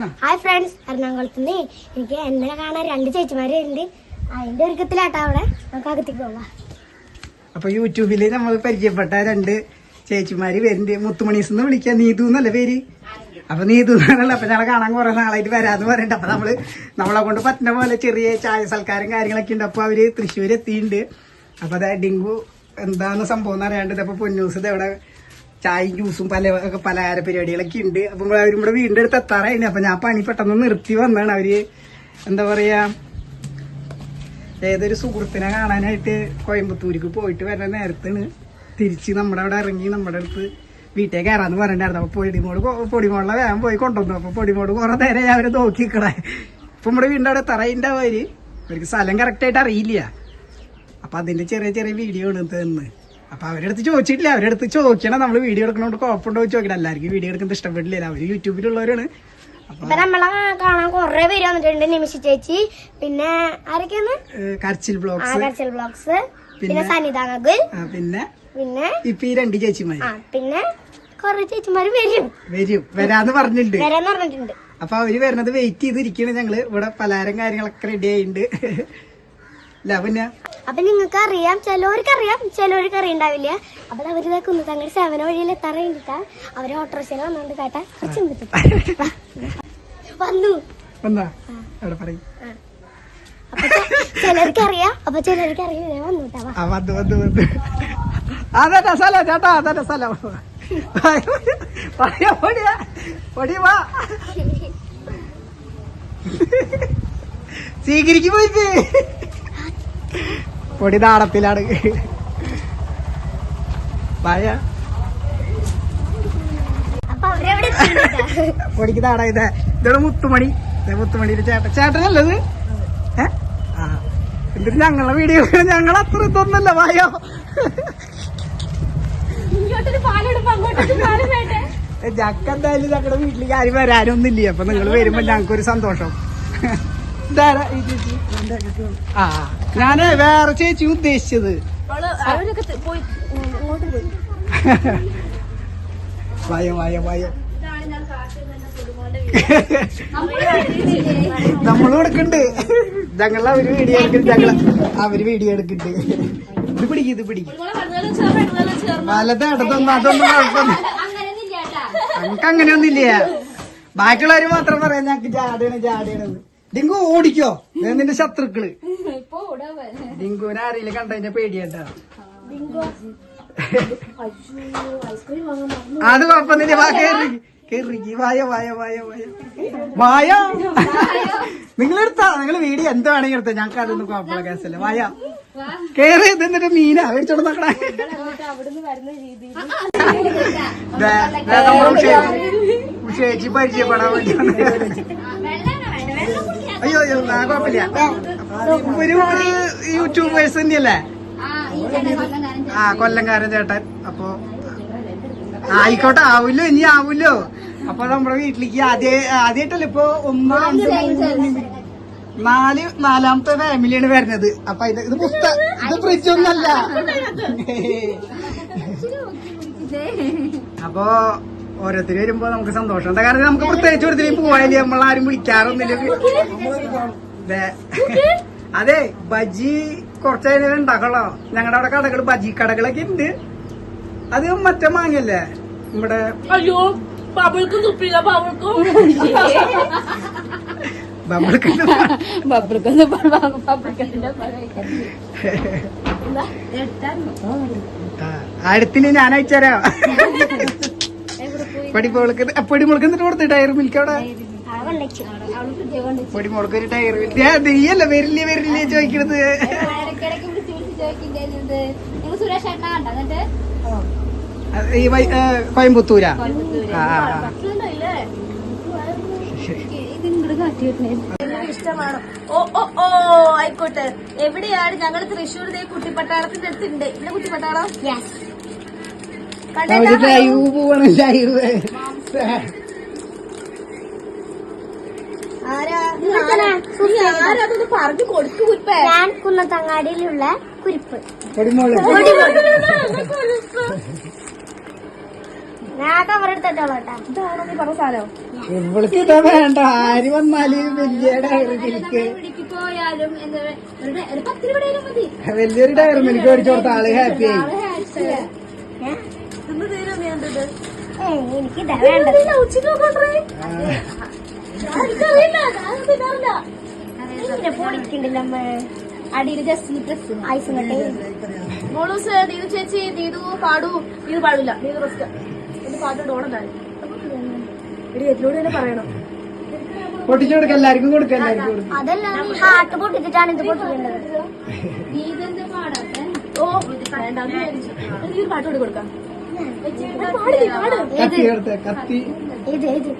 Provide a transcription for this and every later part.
Hi friends, എറണാകുളത്തുനിന്ന് എനിക്ക് എന്നെ കാണാൻ 2 ചേച്ചിമാര് വരുന്നുണ്ട്. അതിന്റെ ഒരുക്കത്തിലാട്ടാ അവിടെ. നമുക്ക് അകത്തേക്ക് പോവാം. അപ്പൊ യൂട്യൂബില് നമ്മൾ പരിചയപ്പെട്ട 2 ചേച്ചിമാര് വരുന്നുണ്ട്. മുത്തുമണീസ് വിളിക്കുക, നീതു എന്നല്ല പേര്. അപ്പൊ നീതു എന്നാണല്ലോ. അപ്പൊ ഞങ്ങളെ കാണാൻ കുറെ നാളായിട്ട് വരാന്ന് പറയണ്ട. അപ്പൊ നമ്മളെ കൊണ്ട് പറ്റുന്ന പോലെ ചെറിയ ചായ സൽക്കാരം കാര്യങ്ങളൊക്കെ ഉണ്ട്. അപ്പൊ അവര് തൃശ്ശൂർ എത്തിയിട്ടുണ്ട്. അപ്പൊ അതാ ഡിങ്കു എന്താന്ന് സംഭവം എന്ന് അറിയാണ്ട് അപ്പൊ പൊന്നൂസ് ഇതെവിടെ ചായയും ജ്യൂസും പലഹാര പരിപാടികളൊക്കെ ഉണ്ട്. അപ്പൊ അവരും ഇവിടെ വീടിന്റെ അടുത്ത് എത്താറായിരുന്നു. അപ്പൊ ഞാൻ പണി പെട്ടെന്ന് നിർത്തി വന്നാണ്. അവര് എന്താ പറയാ, ഏതൊരു സുഹൃത്തിനെ കാണാനായിട്ട് കോയമ്പത്തൂർക്ക് പോയിട്ട് വരുന്ന നേരത്താണ് തിരിച്ച് നമ്മുടെ അവിടെ ഇറങ്ങി നമ്മുടെ അടുത്ത് വീട്ടിൽ കയറാന്ന് പറഞ്ഞിട്ടുണ്ടായിരുന്നു. അപ്പൊ പൊടിമോളിലെ വേഗം പോയി കൊണ്ടുവന്നു. അപ്പൊ പൊടിമോട് കുറെ നേരം ഞാൻ അവരെ നോക്കി നിൽക്കണേ. ഇപ്പൊ നമ്മുടെ വീടിന്റെ അവിടെ തറയിന്റെ അവർക്ക് സ്ഥലം കറക്റ്റായിട്ട് അറിയില്ല. അപ്പൊ അതിന്റെ ചെറിയ ചെറിയ വീഡിയോ ആണ് തന്ന്. അപ്പൊ അവരെടുത്ത് ചോദിച്ചിട്ടില്ല. അവരെടുത്ത് ചോദിക്കണം. നമ്മൾ വീഡിയോ എടുക്കണോണ്ട് കുഴപ്പമുണ്ടോ ചോദിക്കണം. എല്ലാവർക്കും വീഡിയോ എടുക്കുന്നത് ഇഷ്ടപ്പെട്ടില്ല. അവര് യൂട്യൂബിലുള്ളവരാണ്. നമ്മളെ കാണാൻ കുറെ പേര് വന്നിട്ടുണ്ട്. നിമിഷ ചേച്ചി, പിന്നെ ആരൊക്കെയാണ്, കരച്ചിൽ ബ്ലോഗ്സ്, പിന്നെ സനിത നഗുൽ, പിന്നെ ഇപ്പൊ ഈ 2 ചേച്ചിമാര്, പിന്നെ കുറെ ചേച്ചിമാര് വരാന്ന് പറഞ്ഞിട്ടുണ്ട്. അപ്പൊ അവര് വരുന്നത് വെയിറ്റ് ചെയ്തിരിക്കണ്. ഞങ്ങള് ഇവിടെ പലഹാരം കാര്യങ്ങളൊക്കെ റെഡി ആയിട്ടുണ്ട്. പിന്നെ അപ്പൊ നിങ്ങൾക്ക് അറിയാം, ചിലവർക്ക് അറിയണ്ടാവില്ല. അപ്പൊ അവര് കുന്നത്തങ്ങടി 7 വഴിയിൽ എത്താറിട്ടാ അവര് ഓട്ടോറിക്ഷയിൽ വന്നോണ്ട് കേട്ടാ വന്നു. അപ്പൊ ചിലർക്ക് അറിയാം, അപ്പൊ ചിലർക്ക് അറിയില്ല. വന്നുട്ടാ അതന്നെ സ്ഥലം ചേട്ടാ, അതന്നെ സ്ഥലം. സ്വീകരിക്ക് പോയിട്ട് പൊടി നാടത്തിലാണ്. പൊടിക്ക് നാട ഇതോടെ മുത്തുമണിയുടെ ചേട്ടനല്ലത്. എന്നിട്ട് ഞങ്ങളെ വീഡിയോ ഞങ്ങൾ അത്ര ഇതൊന്നല്ല. വായോ ജക്ക എന്തായാലും ഞങ്ങളുടെ വീട്ടിലേക്ക് ആരും വരാനൊന്നുമില്ല. അപ്പൊ നിങ്ങൾ വരുമ്പോ ഞങ്ങൾക്കൊരു സന്തോഷം. ആ ഞാന് വേറെ ചേച്ചി ഉദ്ദേശിച്ചത്. വായോ നമ്മളും എടുക്കണ്ട്. ഞങ്ങളെ അവര് വീഡിയോ എടുക്കണ്ട്. ഇത് പിടിക്കും വലത് ഇടതൊന്നും അതൊന്നും കുഴപ്പമില്ല. ഞങ്ങക്ക് അങ്ങനെയൊന്നുമില്ല. ബാക്കിയുള്ളവര് മാത്രം പറയാം ഞങ്ങക്ക് ജാടയാണെന്ന്. ഡിങ്കു ഓടിക്കോ, നിന്റെ ശത്രുക്കള്. ഡിങ്കുവിനെ ആരെങ്കിലും കണ്ടതിന്റെ പേടിയാട്ടാ. അത് കുഴപ്പമൊന്നുമില്ല. വായ നിങ്ങളെടുത്താ, നിങ്ങൾ വീഡിയോ എന്ത് വേണമെങ്കിൽ എടുത്താ. ഞങ്ങൾക്ക് അതൊന്നും കുഴപ്പമുള്ള കേസല്ല. വായ കേറി. എന്നിട്ട് മീനാ മേടിച്ചോണ്ട് നോക്കണേ. ചേച്ചി പരിചയപ്പെടാൻ വേണ്ടി അയ്യോ കുഴപ്പമില്ല. ഒരു യൂട്യൂബേഴ്സ് തന്നെയല്ലേ. കൊല്ലംകാരൻ ചേട്ടൻ. അപ്പൊ ആയിക്കോട്ടെ, ആവൂല്ലോ, ഇനി ആവൂല്ലോ. അപ്പൊ നമ്മുടെ വീട്ടിലേക്ക് ആദ്യമായിട്ടല്ലേ ഇപ്പൊ 1, 2, 3, 4 ഫാമിലിയാണ് വരുന്നത്. അപ്പൊ ഇത് ഫ്രിഡ്ജ് ഒന്നല്ല. അപ്പൊ ഓരോരുത്തർ വരുമ്പോ നമുക്ക് സന്തോഷം. എന്താ കാരണം നമുക്ക് പ്രത്യേകിച്ച് ഒരുത്തിനും പോയാലേ നമ്മളാരും വിളിക്കാറൊന്നുമില്ല. അതെ, ബജി കുറച്ചതിന് ഉണ്ടാക്കണോ. ഞങ്ങളുടെ അവിടെ കടകൾ, ബജി കടകളൊക്കെ ഉണ്ട്. അത് മറ്റേ മാങ്ങല്ലേ നമ്മുടെ. അയ്യോ, ബബിൾക്കും തുപ്പില്ല. അടുത്തിന് ഞാൻ അയച്ചുതരാം. പൊടിമുളക്ക് എന്നിട്ട് കൊടുത്ത് ടയർ മിൽക്ക് അവിടെ. പൊടിമുളക്ക് ഒരു ടയർ മിൽക്ക്. നീയല്ല വരില്ലേ ചോദിക്കണത്. ഈ കോയമ്പത്തൂരാ. ഇഷ്ടമാണോ? ഓ ആയിക്കോട്ടെ. എവിടെയാണ്? ഞങ്ങൾ തൃശ്ശൂർ കുട്ടിപ്പട്ടാളത്തിന്റെ അടുത്തുണ്ട്. ഇവിടെ കുട്ടിപ്പട്ടാളം പറഞ്ഞു കൊടുത്തു. ഞാൻ കുന്നത്തങ്ങാടിയിലുള്ള കുരിപ്പ്. ഞാൻ കവറെടുത്തോളാം. ഇതാണോ നീ പറഞ്ഞ സാധനം? ഇവൾക്ക് ഇതാ വേണ്ട, ആര് വന്നാലും വലിയ ഡയറി മിൽക്ക്, ഇവിടേക്ക് പോയാലും എന്താ ഒരു 10 രൂപയുടെ മതി. വലിയൊരു ഡയറി മിൽക്ക് മേടിച്ചു കൊടുത്ത ആള് ഹാപ്പിയായി. തിന്ന് തീരും നീ എന്തത് എനിക്ക് ഇതാ വേണ്ടത്. ഇങ്ങനെ പൊളിക്കണ്ടില്ല അമ്മ. അടിയിൽ ജസ്റ്റ് പ്രസ് ഐസും കട്ടെ. മോളൂസ് നീതു ചേച്ചി നീതു പാടൂ. നീതു പാടില്ല, നീതു റെസ്റ്റ്. എന്റെ പാട്ടുണ്ട് ഓണം താഴെ ഒരു ചേച്ചിയോട് തന്നെ പറയണം. പൊട്ടിച്ചു കൊടുക്ക, എല്ലാവർക്കും കൊടുക്ക, എല്ലാവർക്കും കൊടുക്കും. അതല്ല ഹാർട്ട് പൊട്ടിച്ചിട്ടാണ് ഇത് പൊട്ടിക്കേണ്ടത്. ഓ വേണ്ട, നീ ഒരു പാട്ട് കൂടി കൊടുക്കാം. കത്തി എടുത്ത കത്തി. ഇത് ഇത്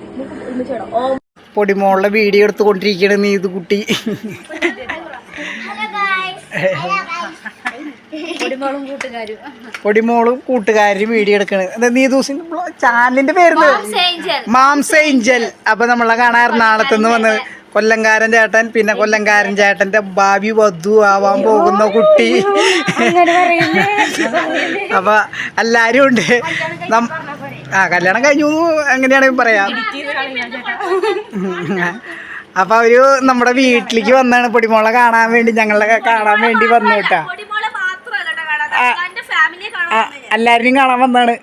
ഓ പൊടിമോളുടെ വീഡിയോ എടുത്തുകൊണ്ടിരിക്കണ നീതു കുട്ടി. പൊടിമോളും കൂട്ടുകാരും വീഡിയോ എടുക്കണത്. നീതൂസിന്റെ ചാനലിന്റെ പേര് മാംസ ഏഞ്ചൽ. അപ്പൊ നമ്മളെ കാണാൻ എറണാകുളത്ത് നിന്ന് വന്നത് കൊല്ലംകാരൻ ചേട്ടൻ, പിന്നെ കൊല്ലംകാരൻ ചേട്ടന്റെ ഭാവി വധു ആവാൻ പോകുന്ന കുട്ടി. അപ്പൊ എല്ലാരും ഉണ്ട്. കല്യാണം കഴിഞ്ഞു എങ്ങനെയാണെങ്കിൽ പറയാം. അപ്പൊ അവര് നമ്മുടെ വീട്ടിലേക്ക് വന്നാണ് പൊടിമോളെ കാണാൻ വേണ്ടി, ഞങ്ങളെ കാണാൻ വേണ്ടി വന്നു കേട്ടാ. എല്ലാരും കാണാൻ വന്നാണ്.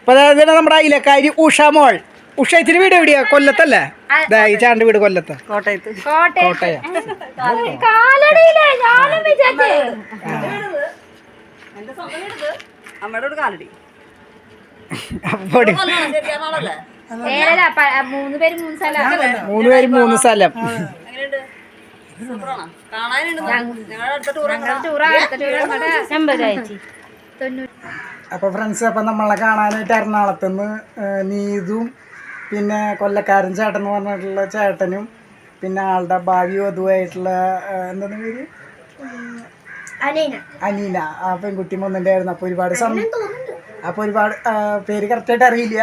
അപ്പൊ അതായത് നമ്മുടെ അയിലക്കാരി ഉഷ മോൾ. ഉഷ ഇച്ചിരി വീട് എവിടെയാ? കൊല്ലത്തല്ലേ? ഈ ചാണ്ട് വീട് കൊല്ലത്ത്, കോട്ടയം. മൂന്ന് പേര് മൂന്ന് സ്ഥലം. അപ്പൊ ഫ്രണ്ട്സ്, അപ്പൊ നമ്മളെ കാണാനായിട്ട് എറണാകുളത്ത് നിന്ന് നീതും പിന്നെ കൊല്ലക്കാരൻ ചേട്ടൻ എന്ന് പറഞ്ഞിട്ടുള്ള ചേട്ടനും പിന്നെ ആളുടെ ഭാവി വധുവായിട്ടുള്ള എന്താണ് പേര്, അനീന, ആ പെൺകുട്ടി വന്നിട്ടുണ്ടായിരുന്നു. അപ്പൊ ഒരുപാട് പേര് കറക്റ്റായിട്ട് അറിയില്ല.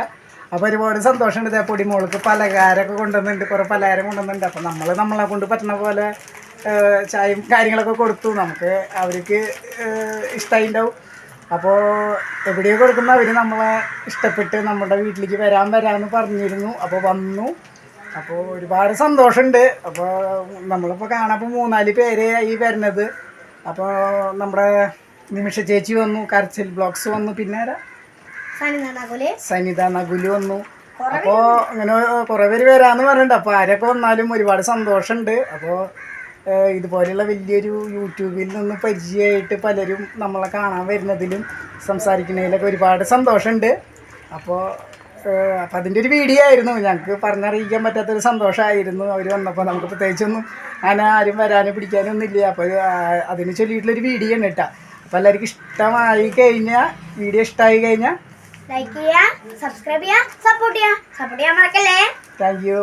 അപ്പൊ ഒരുപാട് സന്തോഷമുണ്ട്. പൊടിമോൾക്ക് പലഹാരമൊക്കെ കൊണ്ടുവന്നിട്ടുണ്ട്, കുറെ പലഹാരം കൊണ്ടുവന്നിട്ടുണ്ട്. അപ്പൊ നമ്മളെ കൊണ്ട് പറ്റുന്ന പോലെ ചായയും കാര്യങ്ങളൊക്കെ കൊടുത്തു. നമുക്ക് അവർക്ക് ഇഷ്ടമായി ഉണ്ടാവും. അപ്പോൾ എവിടെയോ കൊടുക്കുമ്പോൾ അവർ നമ്മളെ ഇഷ്ടപ്പെട്ട് നമ്മുടെ വീട്ടിലേക്ക് വരാമെന്ന് പറഞ്ഞിരുന്നു. അപ്പോൾ വന്നു. അപ്പോൾ ഒരുപാട് സന്തോഷമുണ്ട്. അപ്പോൾ നമ്മളിപ്പോൾ കാണാപ്പോൾ 3-4 പേര് ഈ വരുന്നത്. അപ്പോൾ നമ്മുടെ നിമിഷ ചേച്ചി വന്നു, കരച്ചിൽ ബ്ലോഗ്സ് വന്നു, പിന്നെ സനിത നകുല് വന്നു. അപ്പോൾ അങ്ങനെ കുറേ പേര് വരാമെന്ന് പറഞ്ഞിട്ടുണ്ട്. അപ്പോൾ ആരൊക്കെ വന്നാലും ഒരുപാട് സന്തോഷമുണ്ട്. അപ്പോൾ ഇതുപോലെയുള്ള വലിയൊരു യൂട്യൂബിൽ നിന്ന് പരിചയമായിട്ട് പലരും നമ്മളെ കാണാൻ വരുന്നതിലും സംസാരിക്കുന്നതിലൊക്കെ ഒരുപാട് സന്തോഷമുണ്ട്. അപ്പോൾ അതിൻ്റെ ഒരു വീഡിയോ ആയിരുന്നു. ഞങ്ങൾക്ക് പറഞ്ഞറിയിക്കാൻ പറ്റാത്തൊരു സന്തോഷമായിരുന്നു അവർ വന്നപ്പോൾ. നമുക്ക് പ്രത്യേകിച്ചൊന്നും അങ്ങനെ ആരും വരാനും പിടിക്കാനും ഒന്നുമില്ല. അപ്പോൾ അതിന് ചൊല്ലിയിട്ടുള്ളൊരു വീഡിയോ ആണ് കേട്ടോ. അപ്പോൾ എല്ലാവർക്കും ഇഷ്ടമായി കഴിഞ്ഞാൽ, വീഡിയോ ഇഷ്ടമായി കഴിഞ്ഞാൽ ലൈക്ക് ചെയ്യുക, സബ്സ്ക്രൈബ് ചെയ്യുക, സപ്പോർട്ട് ചെയ്യാൻ മറക്കല്ലേ. Thank you.